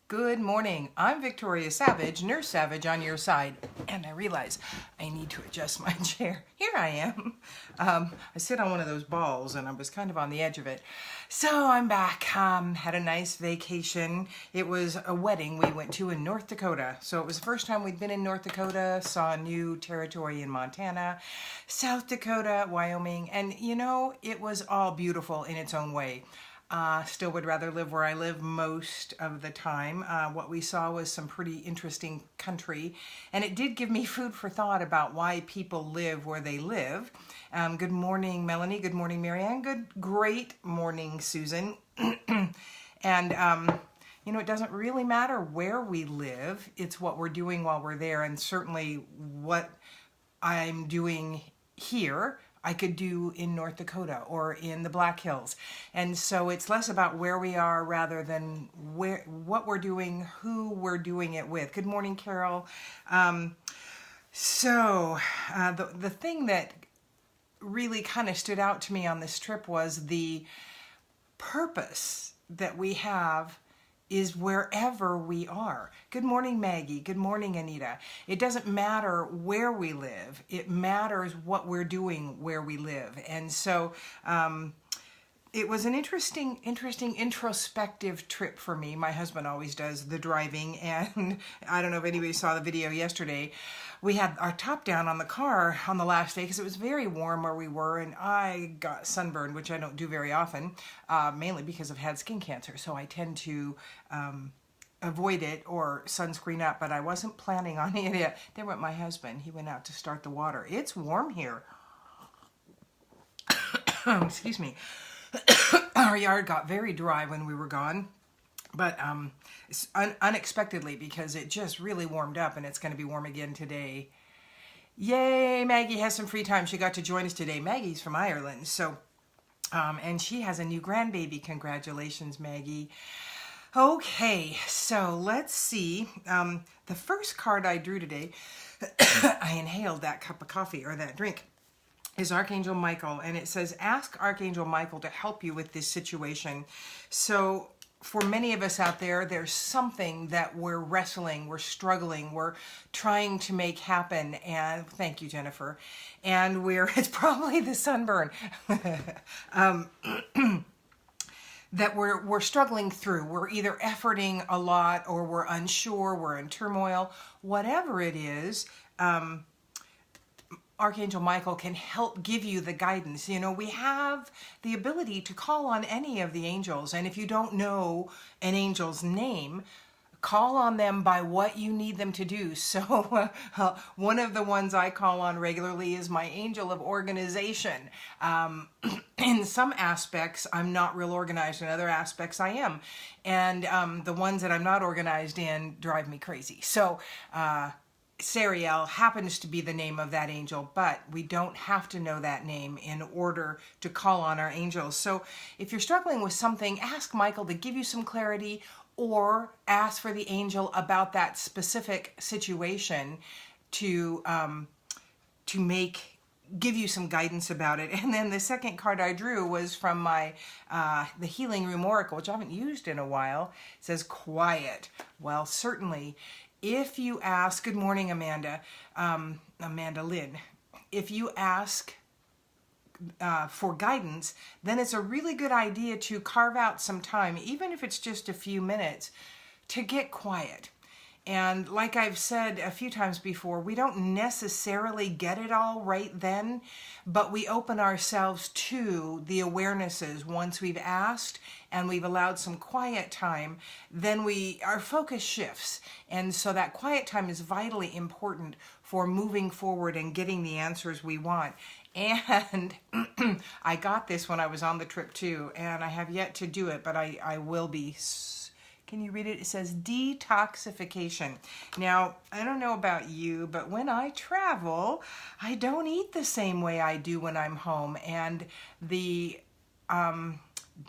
Good morning. I'm Victoria Savage, Nurse Savage on your side. And I realize I need to adjust my chair. Here I am. I sit on one of those balls and I was kind of on the edge of it. So I'm back. Had a nice vacation. It was a wedding we went to in North Dakota. So it was the first time we'd been in North Dakota, saw new territory in Montana, South Dakota, Wyoming. And you know, it was all beautiful in its own way. Still would rather live where I live most of the time. What we saw was some pretty interesting country, and it did give me food for thought about why people live where they live. Good morning, Melanie. Good morning, Marianne. Great morning, Susan. And you know, it doesn't really matter where we live. It's what we're doing while we're there, and certainly what I'm doing here I could do in North Dakota or in the Black Hills. And so it's less about where we are rather than what we're doing, who we're doing it with. Good morning, Carol. The thing that really kind of stood out to me on this trip was the purpose that we have is wherever we are. Good morning, Maggie. Good morning, Anita. It doesn't matter where we live. It matters what we're doing where we live. And so it was an interesting introspective trip for me. My husband always does the driving, and I don't know if anybody saw the video yesterday. We had our top down on the car on the last day because it was very warm where we were, and I got sunburned, which I don't do very often, mainly because I've had skin cancer, so I tend to avoid it or sunscreen up, but I wasn't planning on it. There went my husband. He went out to start the water. It's warm here. Excuse me. Our yard got very dry when we were gone, but unexpectedly, because it just really warmed up, and it's going to be warm again today. Yay, Maggie has some free time. She got to join us today. Maggie's from Ireland, so and she has a new grandbaby. Congratulations, Maggie. Okay, so let's see. The first card I drew today, I inhaled that cup of coffee or that drink, is Archangel Michael, and it says, ask Archangel Michael to help you with this situation. So for many of us out there, there's something that we're wrestling, we're struggling, we're trying to make happen, and thank you, Jennifer, and it's probably the sunburn, that we're struggling through. We're either efforting a lot, or we're unsure, we're in turmoil, whatever it is. Archangel Michael can help give you the guidance. You know, we have the ability to call on any of the angels, and if you don't know an angel's name, call on them by what you need them to do. So one of the ones I call on regularly is my angel of organization. In some aspects, I'm not real organized. In other aspects, I am. And the ones that I'm not organized in drive me crazy. So Sariel happens to be the name of that angel, but we don't have to know that name in order to call on our angels. So if you're struggling with something, ask Michael to give you some clarity, or ask for the angel about that specific situation to give you some guidance about it. And then the second card I drew was from my the Healing Room Oracle, which I haven't used in a while. It says quiet. Well, certainly, if you ask, good morning, Amanda, Amanda Lynn, if you ask for guidance, then it's a really good idea to carve out some time, even if it's just a few minutes, to get quiet. And like I've said a few times before, we don't necessarily get it all right then, but we open ourselves to the awarenesses once we've asked and we've allowed some quiet time, then our focus shifts. And so that quiet time is vitally important for moving forward and getting the answers we want. And I got this when I was on the trip too, and I have yet to do it, but I will be. Can you read it? It says detoxification. Now, I don't know about you, but when I travel, I don't eat the same way I do when I'm home. And the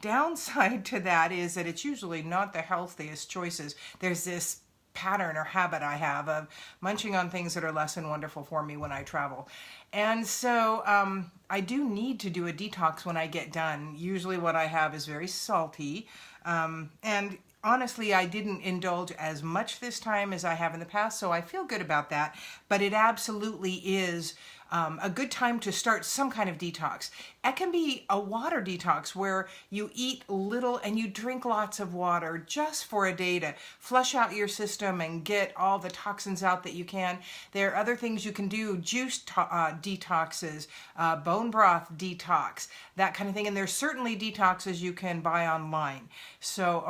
downside to that is that it's usually not the healthiest choices. There's this pattern or habit I have of munching on things that are less than wonderful for me when I travel. And so I do need to do a detox when I get done. Usually what I have is very salty. And honestly, I didn't indulge as much this time as I have in the past, so I feel good about that. But it absolutely is a good time to start some kind of detox. It can be a water detox where you eat little and you drink lots of water just for a day to flush out your system and get all the toxins out that you can. There are other things you can do, juice detoxes, bone broth detox, that kind of thing. And there's certainly detoxes you can buy online. So,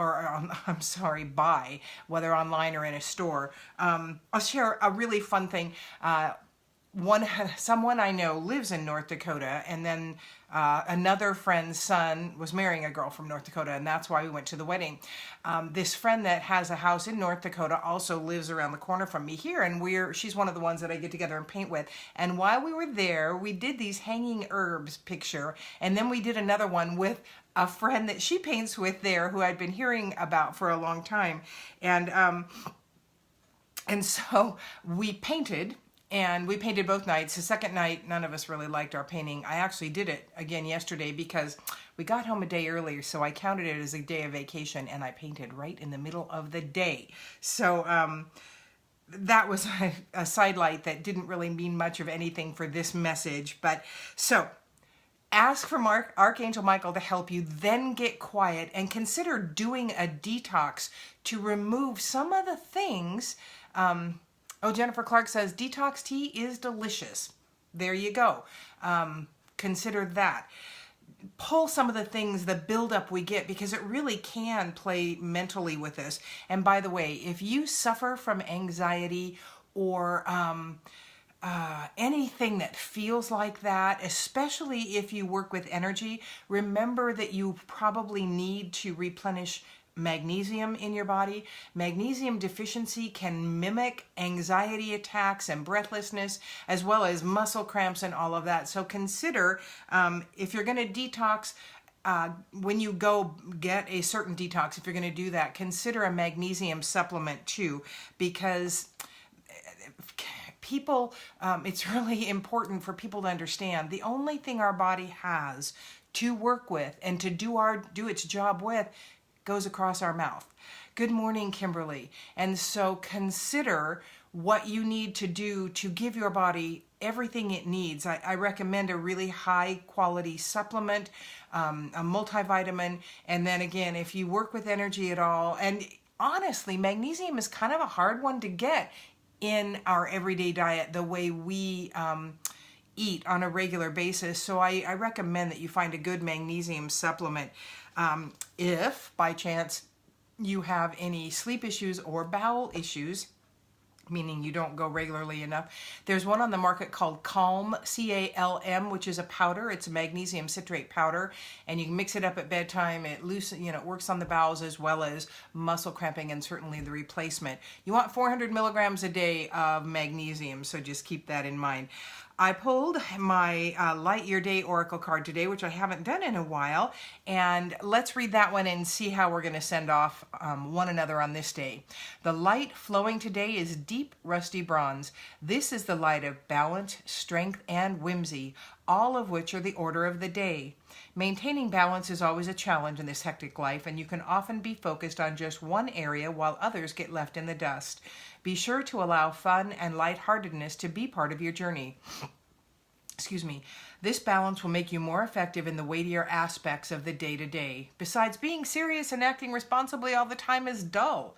I'm sorry, buy, whether online or in a store. I'll share a really fun thing. Someone I know lives in North Dakota, and then another friend's son was marrying a girl from North Dakota, and that's why we went to the wedding. This friend that has a house in North Dakota also lives around the corner from me here, and she's one of the ones that I get together and paint with. And while we were there, we did these hanging herbs picture, and then we did another one with a friend that she paints with there who I'd been hearing about for a long time. And so we painted. And we painted both nights. The second night, none of us really liked our painting. I actually did it again yesterday because we got home a day earlier, so I counted it as a day of vacation, and I painted right in the middle of the day. So that was a sidelight that didn't really mean much of anything for this message. But so ask for Archangel Michael to help you, then get quiet and consider doing a detox to remove some of the things. Jennifer Clark says, detox tea is delicious. There you go. Consider that. Pull some of the things, the buildup we get, because it really can play mentally with us. And by the way, if you suffer from anxiety or anything that feels like that, especially if you work with energy, remember that you probably need to replenish magnesium in your body. Magnesium deficiency can mimic anxiety attacks and breathlessness, as well as muscle cramps and all of that. So consider, if you're going to detox, when you go get a certain detox, if you're going to do that, consider a magnesium supplement too, because people, it's really important for people to understand the only thing our body has to work with and to do its job with goes across our mouth. Good morning, Kimberly. And so consider what you need to do to give your body everything it needs. I recommend a really high quality supplement, a multivitamin. And then again, if you work with energy at all, and honestly, magnesium is kind of a hard one to get in our everyday diet the way we eat on a regular basis. So I recommend that you find a good magnesium supplement. If by chance you have any sleep issues or bowel issues, meaning you don't go regularly enough, there's one on the market called Calm, C-A-L-M, which is a powder. It's a magnesium citrate powder, and you can mix it up at bedtime. It it works on the bowels as well as muscle cramping and certainly the replacement. You want 400 milligrams a day of magnesium, so just keep that in mind. I pulled my Light Your Day Oracle card today, which I haven't done in a while, and let's read that one and see how we're going to send off one another on this day. The light flowing today is deep rusty bronze. This is the light of balance, strength, and whimsy, all of which are the order of the day. Maintaining balance is always a challenge in this hectic life, and you can often be focused on just one area while others get left in the dust. Be sure to allow fun and lightheartedness to be part of your journey. Excuse me. This balance will make you more effective in the weightier aspects of the day-to-day. Besides, being serious and acting responsibly all the time is dull.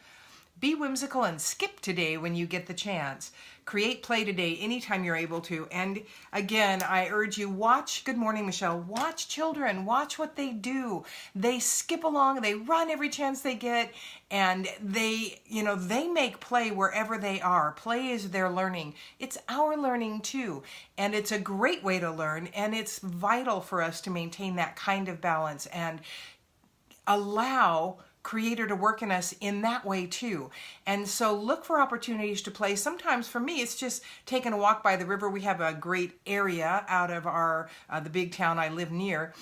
Be whimsical and skip today when you get the chance. Create play today anytime you're able to. And again, I urge you, watch, good morning, Michelle, watch children, watch what they do. They skip along, they run every chance they get, and they make play wherever they are. Play is their learning. It's our learning too. And it's a great way to learn, and it's vital for us to maintain that kind of balance and allow Creator to work in us in that way too. And so look for opportunities to play. Sometimes for me, it's just taking a walk by the river. We have a great area out of our the big town I live near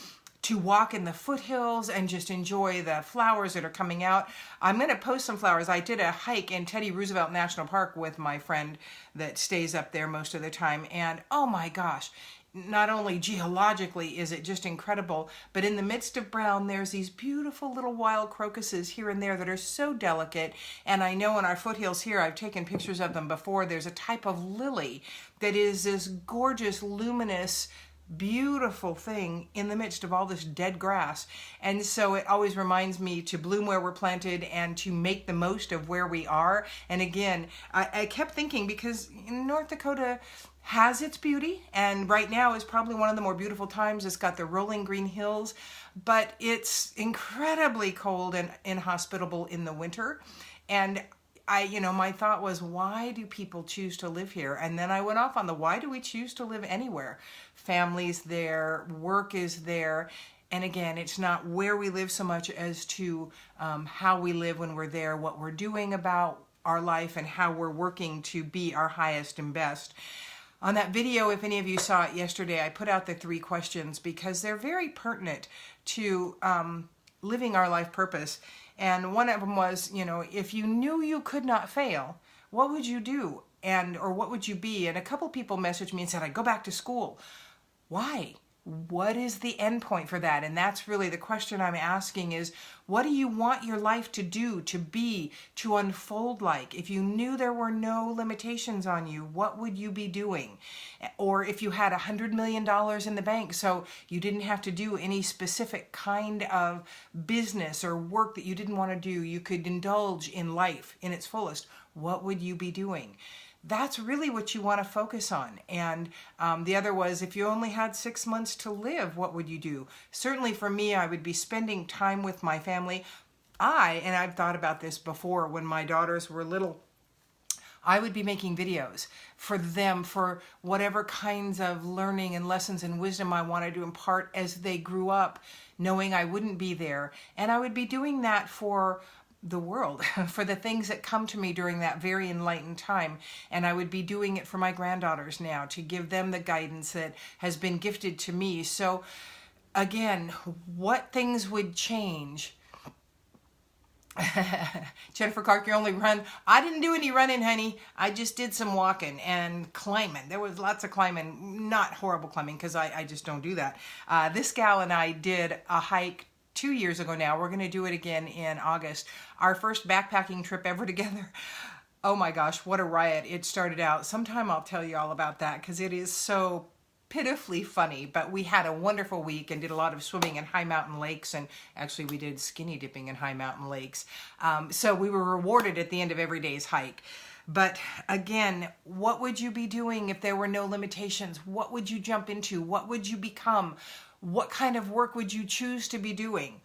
to walk in the foothills and just enjoy the flowers that are coming out. I'm going to post some flowers. I did a hike in Teddy Roosevelt National Park with my friend that stays up there most of the time. And oh my gosh, not only geologically is it just incredible, but in the midst of brown, there's these beautiful little wild crocuses here and there that are so delicate. And I know in our foothills here, I've taken pictures of them before, there's a type of lily that is this gorgeous, luminous, beautiful thing in the midst of all this dead grass. And so it always reminds me to bloom where we're planted and to make the most of where we are. And again, I kept thinking, because North Dakota has its beauty, and right now is probably one of the more beautiful times. It's got the rolling green hills, but it's incredibly cold and inhospitable in the winter. And my thought was, why do people choose to live here? And then I went off on the, why do we choose to live anywhere? Family's there, work is there. And again, it's not where we live so much as to how we live when we're there, what we're doing about our life, and how we're working to be our highest and best. On that video, if any of you saw it yesterday, I put out the 3 questions because they're very pertinent to living our life purpose. And one of them was, if you knew you could not fail, what would you do? Or what would you be? And a couple people messaged me and said, I'd go back to school. Why? What is the end point for that? And that's really the question I'm asking is, what do you want your life to do, to be, to unfold like? If you knew there were no limitations on you, what would you be doing? Or if you had $100 million in the bank, so you didn't have to do any specific kind of business or work that you didn't want to do, you could indulge in life in its fullest, what would you be doing? That's really what you want to focus on. And the other was, if you only had 6 months to live, what would you do? Certainly for me, I would be spending time with my family. And I've thought about this before when my daughters were little, I would be making videos for them, for whatever kinds of learning and lessons and wisdom I wanted to impart as they grew up, knowing I wouldn't be there. And I would be doing that for the world, for the things that come to me during that very enlightened time. And I would be doing it for my granddaughters now, to give them the guidance that has been gifted to me. So again, what things would change? Jennifer Clark, you only run. I didn't do any running, honey. I just did some walking and climbing. There was lots of climbing, not horrible climbing, because I just don't do that. This gal and I did a hike 2 years ago now. We're going to do it again in August. Our first backpacking trip ever together. Oh my gosh, what a riot it started out. Sometime I'll tell you all about that, because it is so pitifully funny. But we had a wonderful week and did a lot of swimming in high mountain lakes, and actually we did skinny dipping in high mountain lakes. So we were rewarded at the end of every day's hike. But again, what would you be doing if there were no limitations? What would you jump into? What would you become? What kind of work would you choose to be doing?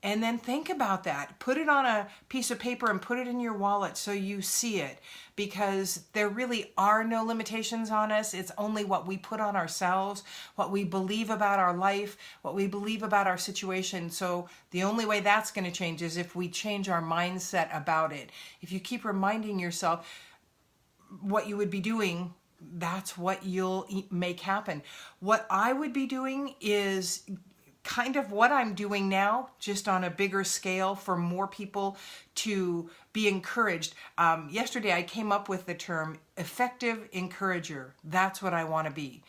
And then think about that. Put it on a piece of paper and put it in your wallet so you see it, because there really are no limitations on us. It's only what we put on ourselves, what we believe about our life, what we believe about our situation. So the only way that's going to change is if we change our mindset about it. If you keep reminding yourself what you would be doing, that's what you'll make happen. What I would be doing is kind of what I'm doing now, just on a bigger scale for more people to be encouraged. Yesterday I came up with the term effective encourager. That's what I want to be,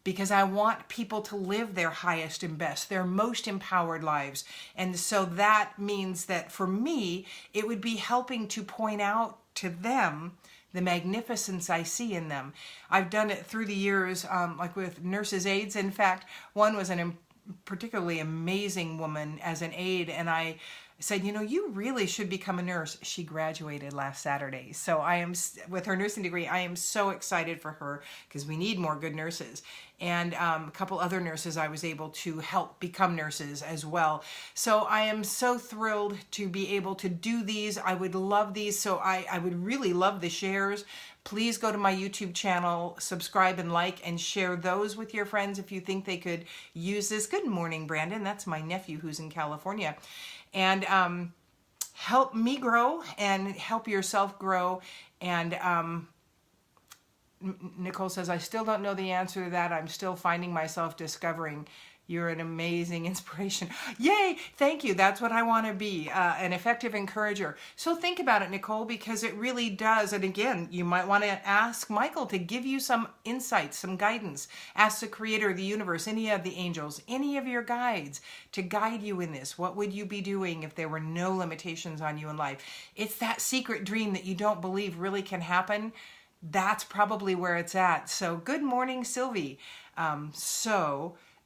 because I want people to live their highest and best, their most empowered lives. And so that means that for me, it would be helping to point out to them the magnificence I see in them. I've done it through the years, like with nurses' aides. In fact, one was a particularly amazing woman as an aide, and I said, you really should become a nurse. She graduated last Saturday. So I am, with her nursing degree, I am so excited for her, because we need more good nurses. And a couple other nurses I was able to help become nurses as well. So I am so thrilled to be able to do these. I would love these. So I would really love the shares. Please go to my YouTube channel, subscribe and like, and share those with your friends if you think they could use this. Good morning, Brandon. That's my nephew who's in California. And help me grow and help yourself grow. And Nicole says, I still don't know the answer to that. I'm still finding myself discovering. You're an amazing inspiration. Yay! Thank you. That's what I want to be, an effective encourager. So think about it, Nicole, because it really does. And again, you might want to ask Michael to give you some insights, some guidance. Ask the creator of the universe, any of the angels, any of your guides to guide you in this. What would you be doing if there were no limitations on you in life? It's that secret dream that you don't believe really can happen. That's probably where it's at. So good morning, Sylvie.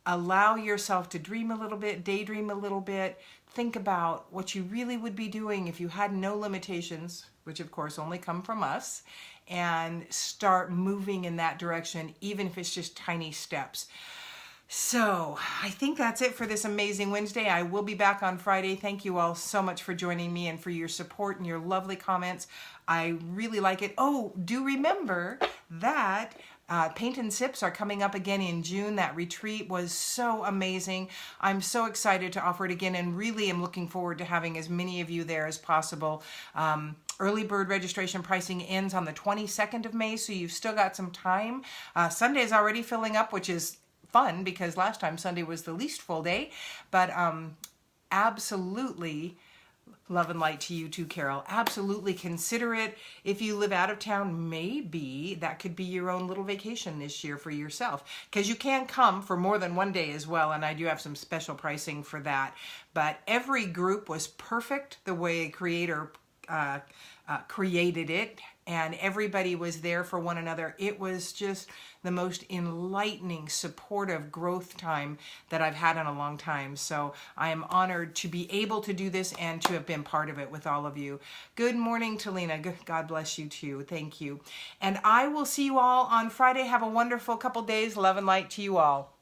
Allow yourself to dream a little bit, daydream a little bit. Think about what you really would be doing if you had no limitations, which of course only come from us, and start moving in that direction, even if it's just tiny steps. So I think that's it for this amazing Wednesday. I will be back on Friday. Thank you all so much for joining me and for your support and your lovely comments. I really like it. Oh, do remember that Paint and Sips are coming up again in June. That retreat was so amazing. I'm so excited to offer it again and really am looking forward to having as many of you there as possible. Early bird registration pricing ends on the 22nd of May, so you've still got some time. Sunday is already filling up, which is fun because last time Sunday was the least full day. But absolutely love and light to you too, Carol. Absolutely consider it. If you live out of town, maybe that could be your own little vacation this year for yourself, because you can come for more than one day as well, and I do have some special pricing for that. But every group was perfect the way a creator created it, and everybody was there for one another. It was just the most enlightening, supportive growth time that I've had in a long time. So I am honored to be able to do this and to have been part of it with all of you. Good morning, Talina. God bless you too. Thank you. And I will see you all on Friday. Have a wonderful couple days. Love and light to you all.